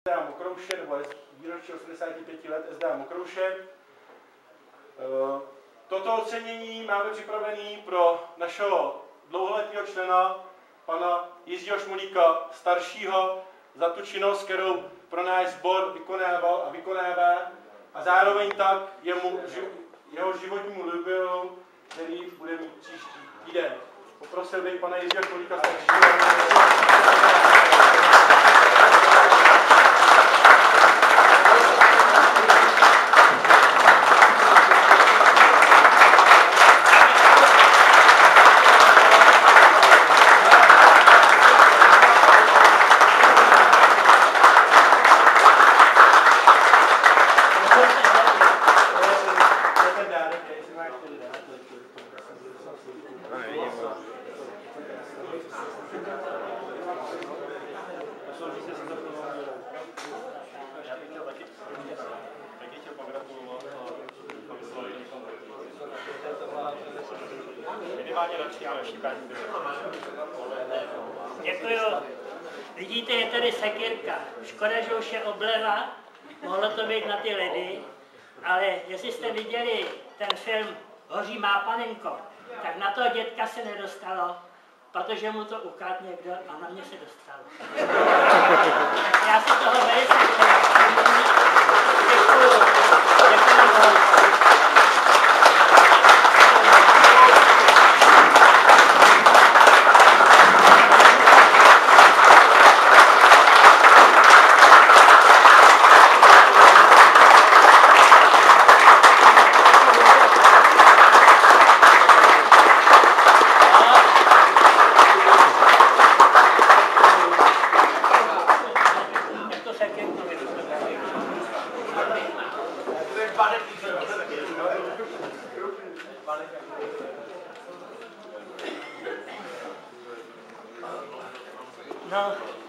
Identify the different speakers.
Speaker 1: SDA Mokrouše, nebo výročí 85 let SDA Mokrouše. Toto ocenění máme připravený pro našeho dlouholetého člena, pana Jiřího Šmulíka staršího, za tu činnost, kterou pro náš sbor vykonával a vykonává, a zároveň tak jeho životnímu jubileu, který bude mít příští týden. Poprosil bych pana Jiřího Šmulíka staršího.
Speaker 2: Děkuju. Vidíte, je tady sekírka. Škoda, že už je obleva, mohlo to být na ty ledy, ale jestli jste viděli ten film Hoří má panenko, tak na toho dětka se nedostalo, protože mu to ukradl někdo a na mě se dostalo. Já si toho velice děkuju. No.